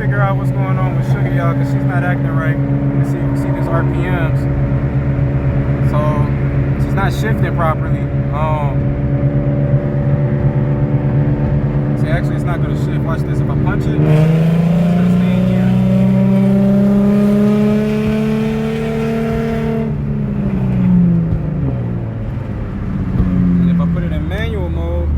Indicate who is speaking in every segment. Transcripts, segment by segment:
Speaker 1: figure out what's going on with Sugar, y'all, because she's not acting right. You can see these RPMs. So she's not shifting properly. See, actually, it's not going to shift. Watch this. If I punch it, it's going to stay in here. And if I put it in manual mode,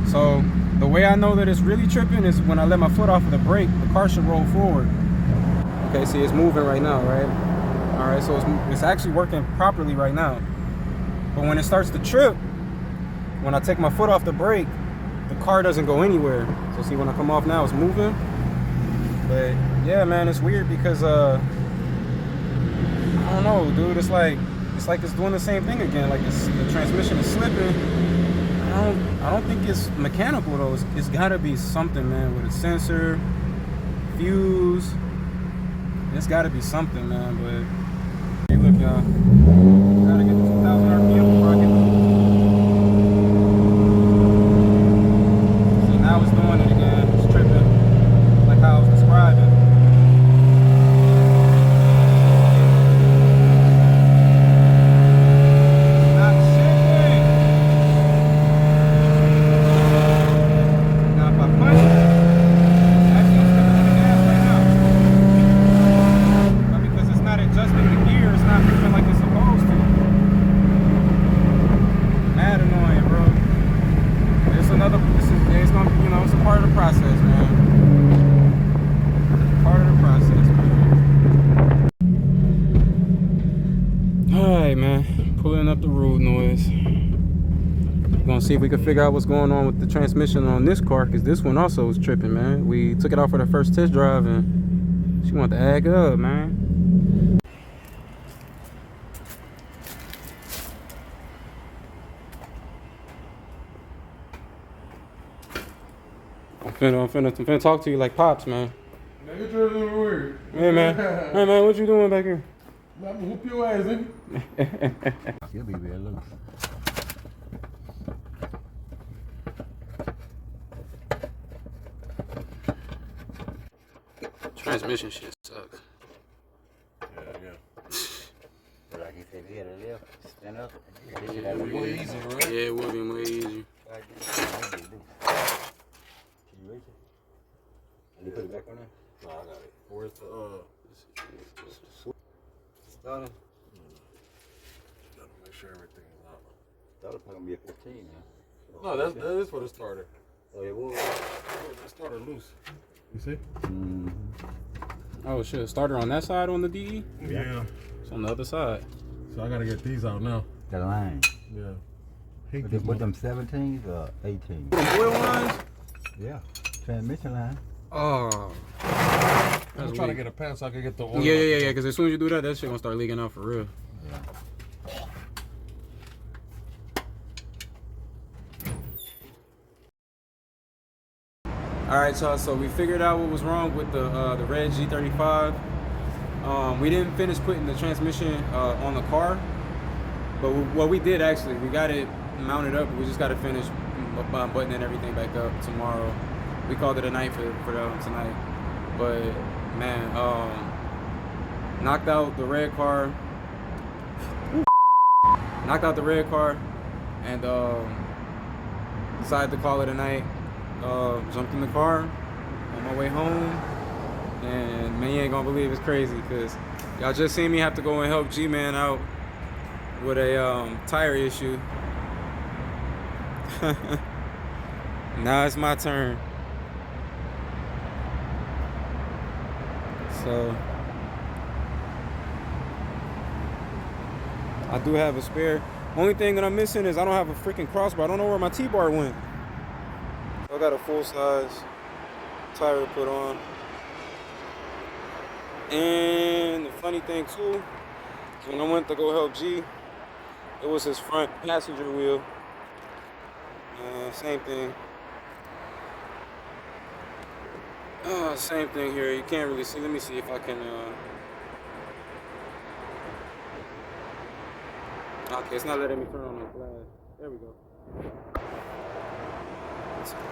Speaker 1: so the way I know that it's really tripping is when I let my foot off of the brake, the car should roll forward. Okay, see, it's moving right now, right? All right, so it's actually working properly right now. But when it starts to trip, when I take my foot off the brake, the car doesn't go anywhere. So see, when I come off now, it's moving. But yeah, man, it's weird because I don't know, dude. It's like it's doing the same thing again. Like the transmission is slipping. I don't think it's mechanical though. It's gotta be something, man, with a sensor, fuse. It's gotta be something, man. But hey, look, y'all, gotta get to 2,000 RPM before I get to. See, now it's doing it again. It's tripping, like how I was describing. Pulling up the road noise. We're gonna see if we can figure out what's going on with the transmission on this car, because this one also was tripping, man. We took it out for the first test drive and she wanted to ag up, man. I'm finna talk to you like Pops, man.
Speaker 2: Man, you're trying to do weird.
Speaker 1: Hey, man. Hey, man, what you doing back here?
Speaker 2: I'm gonna whoop your ass, nigga.
Speaker 3: You'll be real loose.
Speaker 1: Transmission shit sucks.
Speaker 3: Yeah. Like you said, you gotta live, stand up.
Speaker 2: It would be more easy, right?
Speaker 1: Yeah, it would be more easy.
Speaker 3: Can you reach it? Can you put it back on there?
Speaker 2: No, I got it. Where's the
Speaker 3: Starter?
Speaker 2: Gotta make sure everything is out.
Speaker 3: Starter probably gonna be a 15 now.
Speaker 2: No, that is for the starter.
Speaker 3: Oh, it was?
Speaker 2: The starter loose. You see?
Speaker 3: Mm-hmm.
Speaker 1: Oh shit, starter on that side on the DE?
Speaker 2: Yeah.
Speaker 1: It's on the other side.
Speaker 2: So I gotta get these out now.
Speaker 3: The line.
Speaker 2: Yeah.
Speaker 3: With them 17s or 18s?
Speaker 1: The oil lines?
Speaker 3: Yeah. Transmission line.
Speaker 1: Oh.
Speaker 2: I'm trying to get a pan so I can get the oil.
Speaker 1: Yeah, because as soon as you do that, that shit gonna start leaking out for real.
Speaker 3: Yeah.
Speaker 1: Alright, y'all, so we figured out what was wrong with the red G35. We didn't finish putting the transmission on the car, but what we did actually, we got it mounted up. We just got to finish buttoning everything back up tomorrow. We called it a night for tonight. But man, knocked out the red car. Knocked out the red car, and decided to call it a night. Jumped in the car on my way home, and man, you ain't gonna believe it's crazy, because y'all just seen me have to go and help G-Man out with a tire issue. Now it's my turn. So I do have a spare. Only thing that I'm missing is I don't have a freaking crossbar. I don't know where my T-bar went. I got a full size tire to put on. And the funny thing too, is when I went to go help G, it was his front passenger wheel. Same thing. Same thing here. You can't really see. Let me see if I can. Okay, it's not letting me turn on the flash. There we go.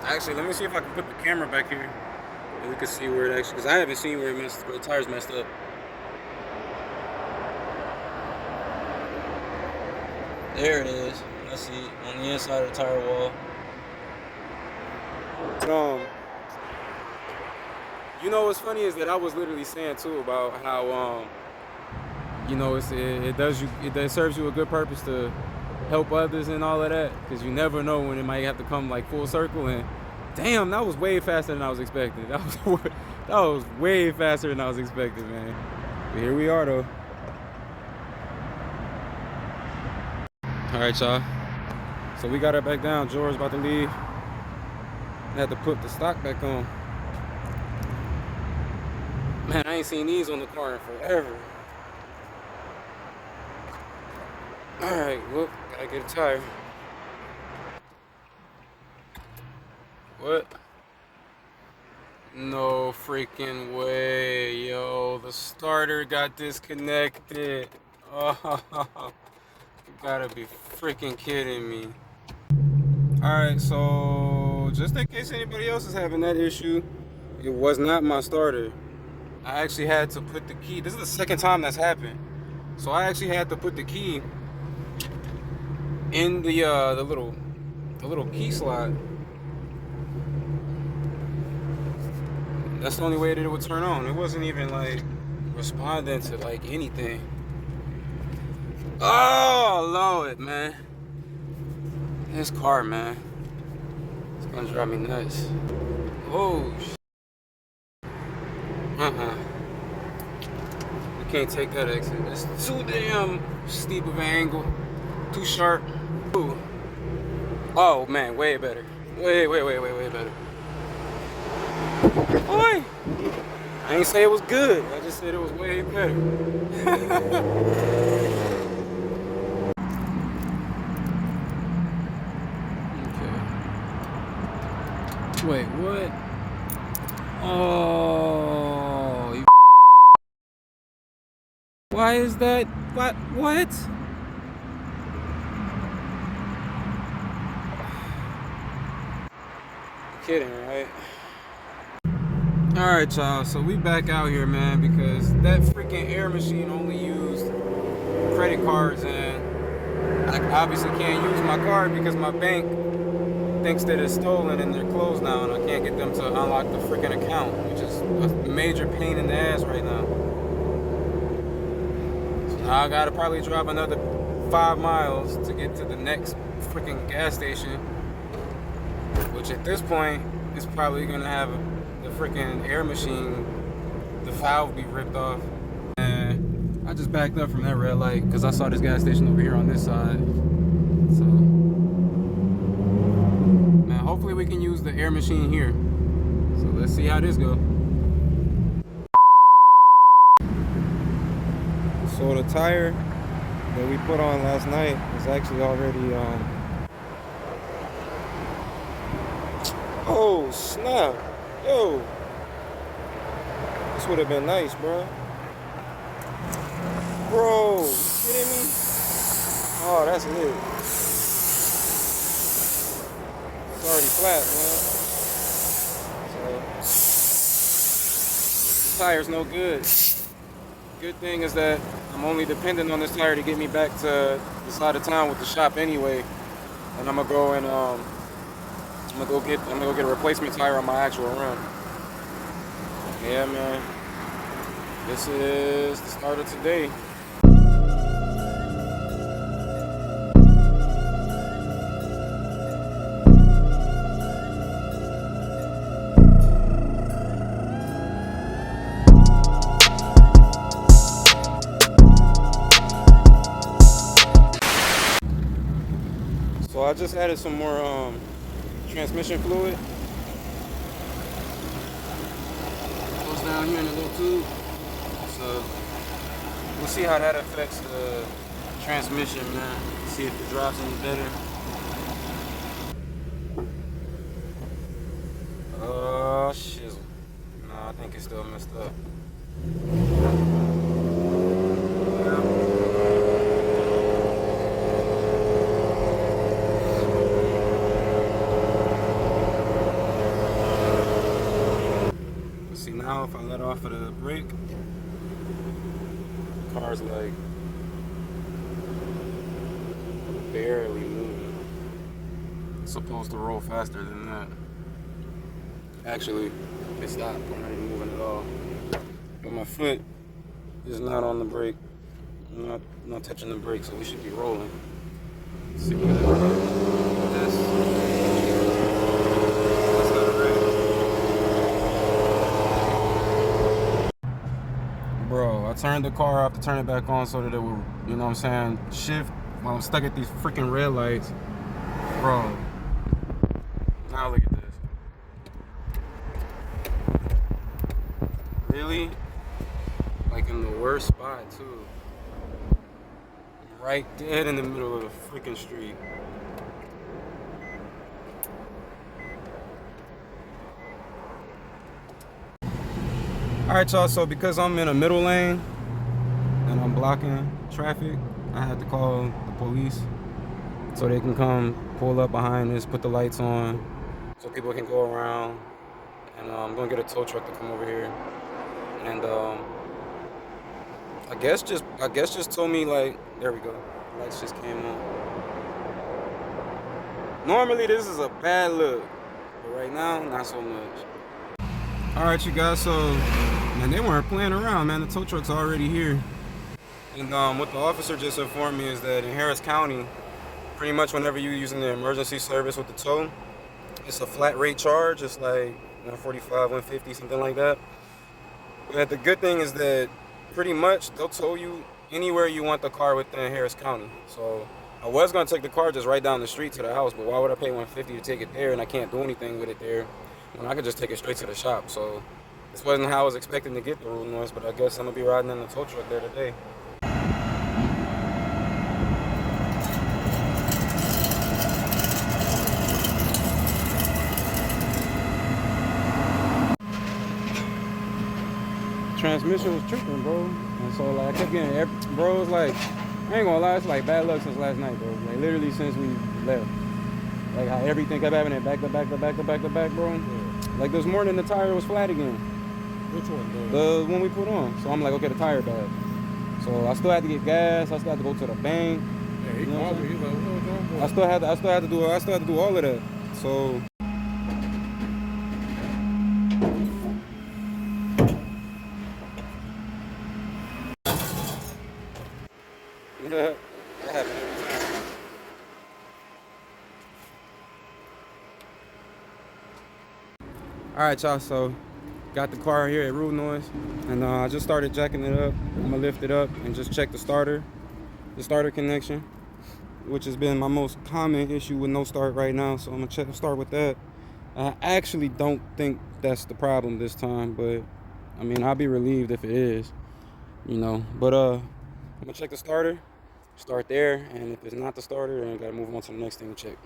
Speaker 1: Actually, let me see if I can put the camera back here, and we can see where it actually. Because I haven't seen where the tires messed up. There it is. Let's see on the inside of the tire wall. You know what's funny is that I was literally saying too about how you know it serves you a good purpose to help others and all of that, because you never know when it might have to come like full circle. And damn, that was way faster than I was expecting. That was way faster than I was expecting, man. But here we are though. All right, y'all. So we got it back down. George's about to leave. I had to put the stock back on. Man, I ain't seen these on the car in forever. Alright, well, gotta get a tire. What? No freaking way, yo. The starter got disconnected. Oh, you gotta be freaking kidding me. Alright, so just in case anybody else is having that issue, it was not my starter. I actually had to put the key. This is the second time that's happened. So I actually had to put the key in the little key slot. That's the only way that it would turn on. It wasn't even like responding to like anything. Oh Lord, man. This car, man. It's gonna drive me nuts. Oh shit. We can't take that exit. It's too damn steep of an angle. Too sharp. Ooh. Oh man, way better. Way better. Boy! I ain't say it was good. I just said it was way better. Okay. Wait, what? Oh, you. Why is that? What? What? You're kidding, right? Alright, y'all. So we back out here, man, because that freaking air machine only used credit cards, and I obviously can't use my card because my bank thinks that it's stolen and they're closed now, and I can't get them to unlock the freaking account, which is a major pain in the ass right now. So now I gotta probably drive another 5 miles to get to the next freaking gas station, which at this point is probably gonna have the freaking air machine, the valve be ripped off. And I just backed up from that red light because I saw this gas station over here on this side. So hopefully we can use the air machine here. So let's see how this goes. So the tire that we put on last night is actually already oh snap. Yo. This would have been nice, bro. Bro, you kidding me? Oh, that's lit. Already flat, man. So the tire's no good. Good thing is that I'm only dependent on this tire to get me back to the side of town with the shop anyway. And I'm gonna go and I'm gonna go get a replacement tire on my actual run. Yeah, man. This is the start of today. I just added some more transmission fluid. Goes down here in the little tube. So we'll see how that affects the transmission, man. See if it drops any better. Oh, shizzle. Nah, I think it's still messed up. See, now if I let off of the brake, the car's like barely moving. It's supposed to roll faster than that. Actually, it stopped. I'm not even moving at all. But my foot is not on the brake. I'm not touching the brake, so we should be rolling. Let's see what this. That's not right. Bro, I turned the car off to turn it back on so that it would, you know what I'm saying, shift while I'm stuck at these freaking red lights. Bro, now look at this. Really? Like in the worst spot too. Right dead in the middle of the freaking street. Alright y'all, so because I'm in a middle lane and I'm blocking traffic, I had to call the police so they can come pull up behind us, put the lights on so people can go around. And I'm gonna get a tow truck to come over here. And I guess just told me, like, there we go. Lights just came on. Normally this is a bad look, but right now not so much. All right, you guys. So, man, they weren't playing around, man. The tow truck's already here. And what the officer just informed me is that in Harris County, pretty much whenever you're using the emergency service with the tow, it's a flat rate charge. It's like 145, 150, something like that. But the good thing is that pretty much they'll tow you anywhere you want the car within Harris County. So I was gonna take the car just right down the street to the house, but why would I pay 150 to take it there and I can't do anything with it there when I could just take it straight to the shop? So this wasn't how I was expecting to get the road noise, but I guess I'm gonna be riding in the tow truck there today. Transmission was tripping, bro. And so like I kept getting, bro, it's like, I ain't gonna lie, it's like bad luck since last night, bro. Like literally since we left. Like how everything kept happening back to back, bro. Yeah. Like this morning the tire was flat again.
Speaker 2: Which one,
Speaker 1: bro? The one we put on. So I'm like, okay, the tire bad. So I still had to get gas, I still had to go to the bank.
Speaker 2: Yeah, he called me, he's like, what was wrong, boy?
Speaker 1: I still had to do all of that. So that happened every time. Alright y'all, so got the car here at Rude Noise and I just started jacking it up. I'm gonna lift it up and just check the starter connection, which has been my most common issue with no start right now. So I'm gonna start with that. I actually don't think that's the problem this time, but I mean I'll be relieved if it is, you know. But I'm gonna check the starter. Start there, and if it's not the starter, then I gotta move on to the next thing to check.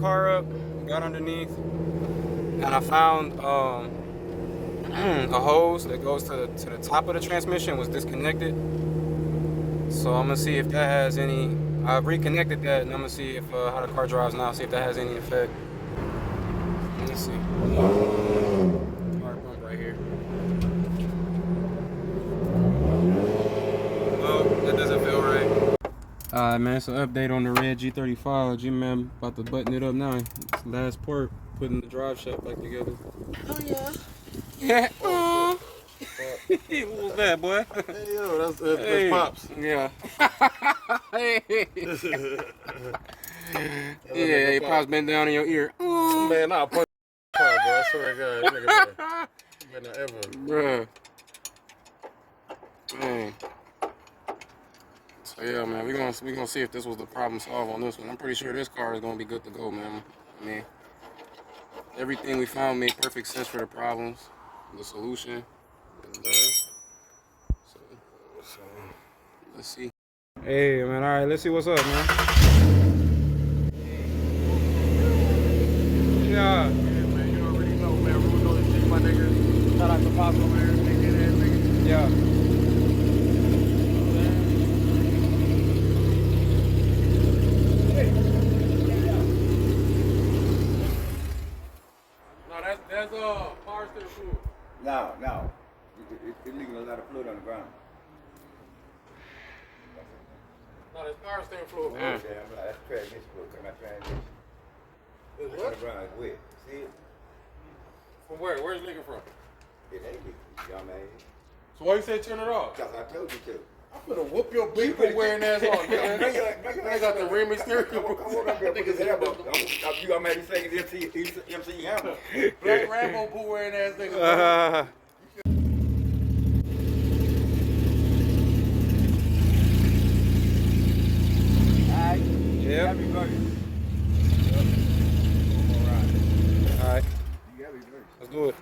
Speaker 1: car up, got underneath, and I found a hose that goes to the top of the transmission was disconnected. So I'm gonna see if that has any. I've reconnected that, and I'm gonna see if how the car drives now. See if that has any effect. Let me see. Car pump right here. Oh, that doesn't feel right. Alright, man, it's an update on the red G35. G-Man about to button it up now. It's the last part, putting the drive shaft back together.
Speaker 3: Oh yeah.
Speaker 1: Yeah. What was that, boy?
Speaker 2: Hey, yo, that's Pops.
Speaker 1: Yeah. Hey. Yeah, he Pops been down in your ear.
Speaker 2: Man, I'll punch car, bro. I swear to God, that nigga better ever.
Speaker 1: Bruh. Dang. So yeah, man, we gonna see if this was the problem solved on this one. I'm pretty sure this car is gonna be good to go, man. I mean, everything we found made perfect sense for the problems, the solution. So let's see. Hey, man. All right, let's see what's up, man. Yeah.
Speaker 2: Yeah, man, you already know, man. Rule know this shit, my nigga. Shout out to Pops over there, nigga.
Speaker 1: Yeah.
Speaker 2: No, that's power steering fluid.
Speaker 3: No. It's leaking a lot of fluid on the ground.
Speaker 2: No, that's power steering fluid.
Speaker 1: Yeah.
Speaker 3: Yeah, that's transmission fluid. Come out transmission.
Speaker 2: It's
Speaker 3: On
Speaker 2: what?
Speaker 3: the ground, it's wet. See it?
Speaker 2: From where? Where's it leaking from?
Speaker 3: It ain't leaking, young man.
Speaker 2: So why you say turn it off?
Speaker 3: Because I told you to.
Speaker 2: I'm gonna whoop your big boy wearing ass off, man. I got the rim exterior.
Speaker 3: Come on up here, put his elbow. You got mad, he's saying MC Hammer.
Speaker 2: Black Rambo boo wearing ass nigga.
Speaker 3: Alright.
Speaker 1: Yeah.
Speaker 3: Happy birthday.
Speaker 1: All right.
Speaker 3: You got me first.
Speaker 1: Let's do it.